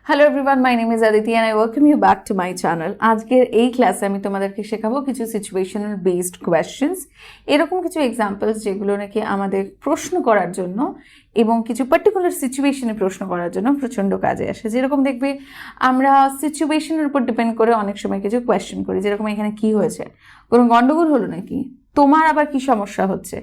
Hello everyone, my name is Aditi and I welcome you back to my channel. আজকের এই ক্লাসে আমি তোমাদেরকে শেখাবো কিছু সিচুয়েশনাল বেসড কোয়েশ্চেন্স, এরকম কিছু এক্সাম্পলস যেগুলো নাকি আমাদের প্রশ্ন করার জন্য এবং কিছু পার্টিকুলার সিচুয়েশনে প্রশ্ন করার জন্য প্রচণ্ড কাজে আসে। যেরকম দেখবে আমরা সিচুয়েশনের উপর ডিপেন্ড করে অনেক সময় কিছু কোয়েশ্চেন করি, যেরকম এখানে কি হয়েছে, কোনো গন্ডগোল হলো নাকি, তোমার আবার কি সমস্যা হচ্ছে,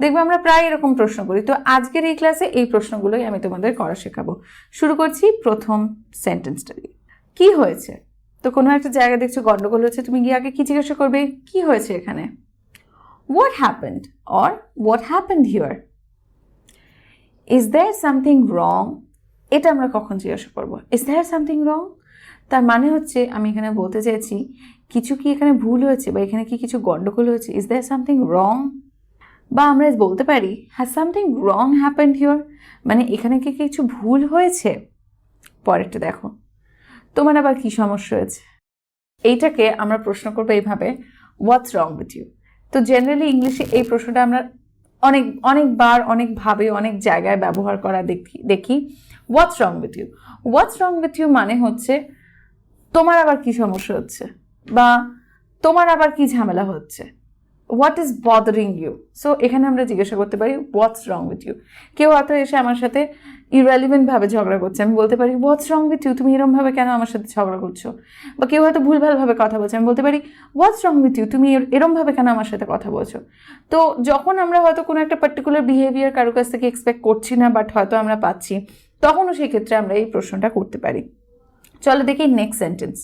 দেখবে আমরা প্রায় এরকম প্রশ্ন করি। তো আজকের এই ক্লাসে এই প্রশ্নগুলোই আমি তোমাদের করা শেখাবো। শুরু করছি প্রথম সেন্টেন্সটা দিয়ে। কি হয়েছে? তো কোনো একটা জায়গা দেখছো গন্ডগোল হচ্ছে, তুমি গিয়ে আগে কি জিজ্ঞাসা করবে? কি হয়েছে এখানে? What happened or what happened here? Is there something wrong? এটা আমরা কখন জিজ্ঞাসা করবো? ইজ দেয়ার সামথিং রং তার মানে হচ্ছে আমি এখানে বলতে চাইছি কিছু কি এখানে ভুল হয়েছে বা এখানে কি কিছু গন্ডগোল হয়েছে। Is there something wrong? বা আমরা বলতে পারি has something wrong happened here, মানে এখানে কি কিছু ভুল হয়েছে। পরেরটা দেখো, তোমার আবার কি সমস্যা হয়েছে। এইটাকে আমরা প্রশ্ন করবো এইভাবে, হোয়াটস রং উইথ ইউ। তো জেনারেলি ইংলিশে এই প্রশ্নটা আমরা অনেকবার অনেকভাবে অনেক জায়গায় ব্যবহার করা দেখি what's wrong with you. What's wrong with you মানে হচ্ছে তোমার আবার কি সমস্যা হচ্ছে বা তোমার আবার কি ঝামেলা হচ্ছে। What is bothering you. So এখানে আমরা জিজ্ঞাসা করতে পারি হোয়াটস রং উইথ ইউ। কেউ হয়তো এসে আমার সাথে ইররেলিভেন্টভাবে ঝগড়া করছে, আমি বলতে পারি হোয়াটস রং উইথ ইউ, তুমি এরমভাবে কেন আমার সাথে ঝগড়া করছো। বা কেউ হয়তো ভুলভালভাবে কথা বলছে, আমি বলতে পারি হোয়াটস রং উইথ ইউ, তুমি এরমভাবে কেন আমার সাথে কথা বলছো। তো যখন আমরা হয়তো কোনো একটা পার্টিকুলার বিহেভিয়ার কারোর কাছ থেকে এক্সপেক্ট করছি না, বাট হয়তো আমরা পাচ্ছি, তখনও সেই ক্ষেত্রে আমরা এই প্রশ্নটা করতে পারি। চলো দেখি নেক্সট সেন্টেন্স।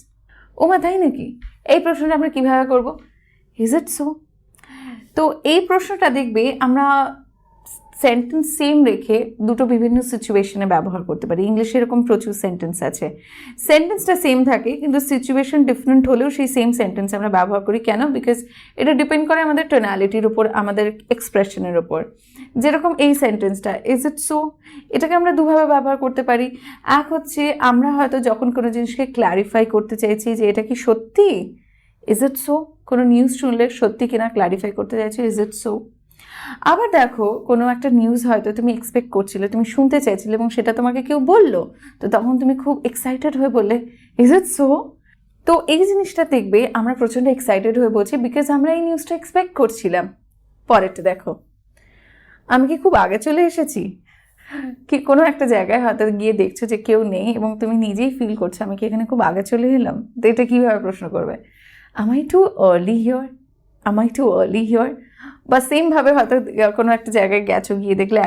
ও মা তাই নাকি, এই প্রশ্নটা আমরা কিভাবে করবো? Is it so? তো এই প্রশ্নটা দেখবে আমরা সেন্টেন্স সেম রেখে দুটো বিভিন্ন সিচুয়েশনে ব্যবহার করতে পারি। ইংলিশে এরকম প্রচুর সেন্টেন্স আছে, সেন্টেন্সটা সেম থাকে কিন্তু সিচুয়েশন ডিফারেন্ট হলেও সেই সেম সেন্টেন্স আমরা ব্যবহার করি। কেন? বিকজ এটা ডিপেন্ড করে আমাদের টোনালিটির উপর, আমাদের এক্সপ্রেশনের উপর। যেরকম এই সেন্টেন্সটা ইজ ইট সো, এটাকে আমরা দুভাবে ব্যবহার করতে পারি। এক হচ্ছে আমরা হয়তো যখন কোনো জিনিসকে ক্ল্যারিফাই করতে চাইছি যে এটা কি সত্যি, ইজ ইট সো, কোনো নিউজ শুনলে সত্যি কিনা ক্ল্যারিফাই করতে চাইছো, ইজ ইট সো। আবার দেখো কোনো একটা নিউজ হয়তো তুমি এক্সপেক্ট করছিলে, তুমি শুনতে চাইছিলে এবং সেটা তোমাকে কেউ বললো, তো তখন তুমি খুব এক্সাইটেড হয়ে বললে ইজ ইট সো। তো এই জিনিসটা দেখবে আমরা প্রচণ্ড এক্সাইটেড হয়ে বলছি বিকজ আমরা এই নিউজটা এক্সপেক্ট করছিলাম। পরেরটা দেখো, আমি কি খুব আগে চলে এসেছি? কি কোনো একটা জায়গায় হয়তো গিয়ে দেখছো যে কেউ নেই এবং তুমি নিজেই ফিল করছো আমি কি এখানে খুব আগে চলে এলাম। তো এটা কীভাবে প্রশ্ন করবে? Am I too early here? Am I too early here? বা সেমভাবে হয়তো কোনো একটা জায়গায় গেছো, গিয়ে দেখলে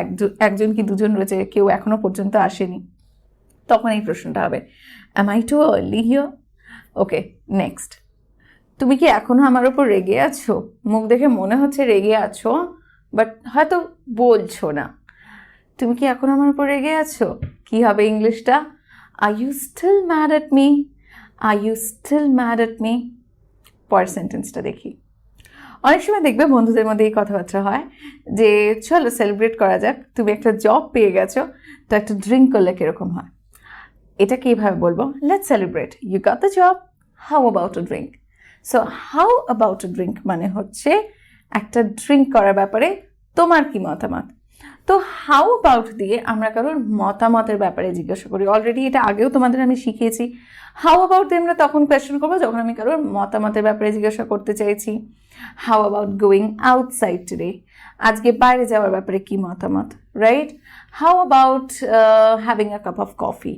একজন কি দুজন রয়েছে, কেউ এখনো পর্যন্ত আসেনি, তখন এই প্রশ্নটা হবে Am I too early here? Okay, next. তুমি কি এখনো আমার ওপর রেগে আছো? মুখ দেখে মনে হচ্ছে রেগে আছো, বাট হয়তো বলছো না। তুমি কি এখনো আমার ওপর রেগে আছো? কি হবে ইংলিশটা? Are you still mad at me? Are you still mad at me? পরের সেন্টেন্সটা দেখি। অনেক সময় দেখবে বন্ধুদের মধ্যে এই কথাবার্তা হয় যে চলো সেলিব্রেট করা যাক, তুমি একটা জব পেয়ে গেছো, তো একটা ড্রিঙ্ক করলে কীরকম হয়। এটা কীভাবে বলবো? Let's celebrate, you got the job, how about a drink. So how about a drink মানে হচ্ছে একটা ড্রিঙ্ক করার ব্যাপারে তোমার কি মতামত। তো হাউ অ্যাবাউট দিয়ে আমরা কারোর মতামতের ব্যাপারে জিজ্ঞাসা করি। অলরেডি এটা আগেও তোমাদের আমি শিখিয়েছি। হাউ অ্যাবাউট দিয়ে আমরা তখন কোয়েশ্চেন করবো যখন আমি কারোর মতামতের ব্যাপারে জিজ্ঞাসা করতে চাইছি। How about going outside today, আজকে বাইরে যাওয়ার ব্যাপারে কি মতামত, right? How about having a cup of coffee,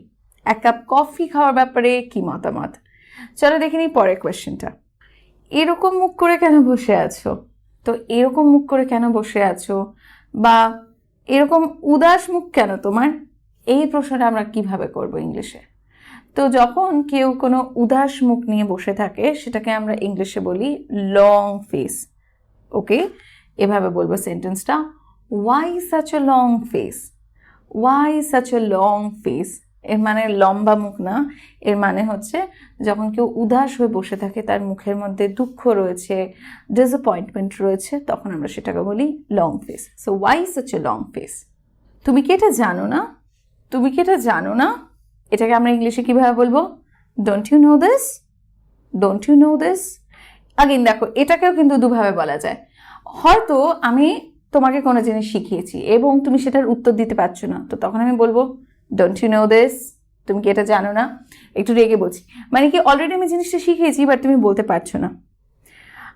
এক কাপ কফি খাওয়ার ব্যাপারে কি মতামত। চলো দেখে নিই পরের কোয়েশ্চেনটা। এরকম মুখ করে কেন বসে আছো? তো এরকম মুখ করে কেন বসে আছো বা এরকম উদাস মুখ কেন তোমার, এই প্রশ্নটা আমরা কিভাবে করব ইংলিশে। তো যখন কেউ কোনো উদাস মুখ নিয়ে বসে থাকে সেটাকে আমরা ইংলিশে বলি লং ফেস। ওকে, এভাবে বলবো সেন্টেন্সটা, why such a long face, why such a long face. এর মানে লম্বা মুখ না, এর মানে হচ্ছে যখন কেউ উদাস হয়ে বসে থাকে, তার মুখের মধ্যে দুঃখ রয়েছে, ডিসঅ্যাপয়েন্টমেন্ট রয়েছে, তখন আমরা সেটাকে বলি long face. So why such a long face. তুমি কি এটা জানো না? তুমি কি এটা জানো না, এটাকে আমরা ইংলিশে কীভাবে বলবো? Don't you know this, don't you know this. Again দেখো, এটাকেও কিন্তু দুভাবে বলা যায়। হয়তো আমি তোমাকে কোনো জিনিস শিখিয়েছি এবং তুমি সেটার উত্তর দিতে পারছো না, তো তখন আমি বলবো ডোন্ট ইউ নো দিস, তুমি কি এটা জানো না? একটু রেগে বলছি, মানে কি অলরেডি আমি জিনিসটা শিখিয়েছি বাট তুমি বলতে পারছো না।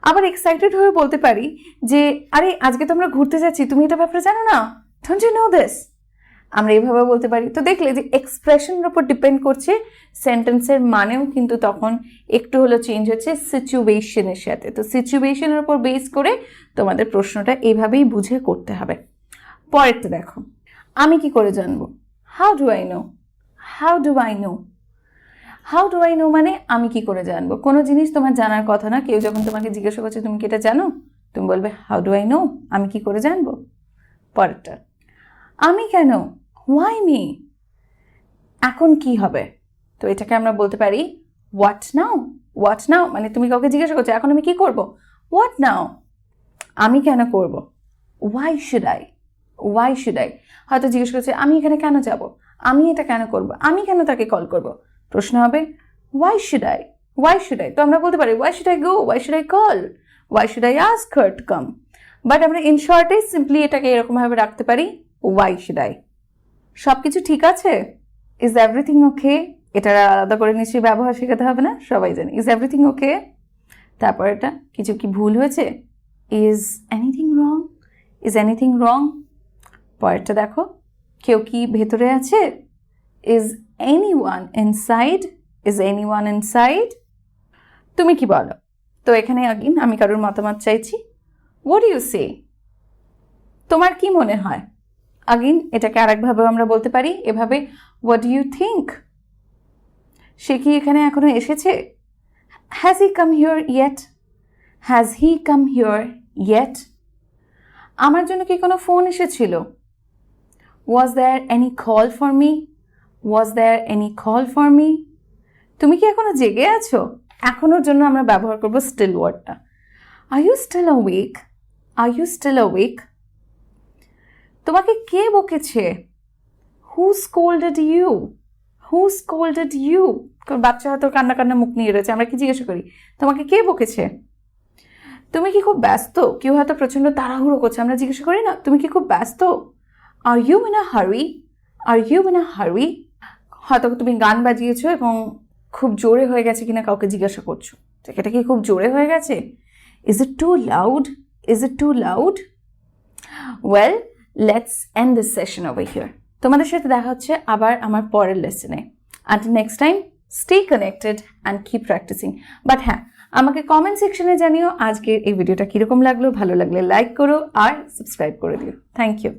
আবার এক্সাইটেড হয়ে বলতে পারি যে আরে আজকে তো আমরা ঘুরতে যাচ্ছি, তুমি এটা ব্যাপারে জানো না? Don't you know this? আমরা এইভাবে বলতে পারি। তো দেখলে যে এক্সপ্রেশনের উপর ডিপেন্ড করছে, সেন্টেন্সের মানেও কিন্তু তখন একটু হলো চেঞ্জ হচ্ছে সিচুয়েশনের সাথে। তো সিচুয়েশনের উপর বেস করে তোমাদের প্রশ্নটা এইভাবেই বুঝে করতে হবে। পরেরটা দেখো, আমি কি করে জানবো? How do I know? How do I know? How do I know মানে আমি কি করে জানবো? কোনো জিনিস তোমার জানার কথা না, কেউ যখন তোমাকে জিজ্ঞাসা করছে তুমি কি এটা জানো, তুমি বলবে হাউ ডু আই নো, আমি কি করে জানবো। পরেরটা, আমি কেন? Why me? এখন কি হবে? তো এটাকে আমরা বলতে পারি হোয়াট নাও। হোয়াট নাও মানে তুমি কাউকে জিজ্ঞাসা করছো এখন আমি কি করব, হোয়াট নাও, আমি কেন করব। Y should I? Why should I হয়তো জিজ্ঞেস করছে আমি এখানে কেন যাব, আমি এটা কেন করব, আমি কেন তাকে কল করব। প্রশ্ন হবে why should I? Why should I? তো আমরা বলতে পারি why should I go, why should I call, why should I ask her to come. But আমরা ইন শর্টে সিম্পলি এটাকে এরকমভাবে রাখতে পারি ওয়াই শুড আই। সব কিছু ঠিক আছে? Is everything okay? এটা আলাদা করে নিশ্চয়ই ব্যবহার শেখাতে হবে না, সবাই জানে ইজ এভরিথিং ওকে। তারপর এটা কিছু কি ভুল হয়েছে? Is anything wrong? Is anything wrong? পরেরটা দেখো, কেউ কি ভেতরে আছে? Is anyone inside? Is anyone inside? তুমি কি বলো? তো এখানে আগিন আমি কারোর মতামত চাইছি। হোয়াট ডু ইউ সে? তোমার কি মনে হয়? আগিন এটাকে আরেকভাবেও আমরা বলতে পারি এভাবে, হোয়াট ডু ইউ থিঙ্ক? সে কি এখানে এখনো এসেছে? Has he come here yet? Has he come here yet? আমার জন্য কি কোনো ফোন এসেছিল? Was there any call for me? Was there any call for me? তুমি কি এখনো জেগে আছো? এখনোর জন্য আমরা ব্যবহার করবো স্টিল ওয়ার্ডটা। Are you still awake? Are you still awake? তোমাকে কে বকেছে? Who scolded you? Who scolded you? বাচ্চা হয়তো কান্না কান্না মুখ নিয়ে রয়েছে, আমরা কি জিজ্ঞাসা করি তোমাকে কে বকেছে? তুমি কি খুব ব্যস্ত? কেউ হয়তো প্রচন্ড তাড়াহুড়ো করছে, আমরা জিজ্ঞাসা করি না তুমি কি খুব ব্যস্ত? আর ইউ ইন আ হারি? আর ইউ ইন আ হারি? হয়তো তুমি গান বাজিয়েছো এবং খুব জোরে হয়ে গেছে কিনা কাউকে জিজ্ঞাসা করছো, এটা কি খুব জোরে হয়ে গেছে? Is it too loud? Is it too loud? Well, let's end this session over here. তোমাদের সাথে দেখা হচ্ছে আবার আমার পরের লেসনে। Until next time, stay connected and keep practising. But হ্যাঁ, আমাকে কমেন্ট সেকশনে জানিও আজকের এই ভিডিওটা কীরকম লাগলো। ভালো লাগলে লাইক করো আর সাবস্ক্রাইব করে দিও। Thank you.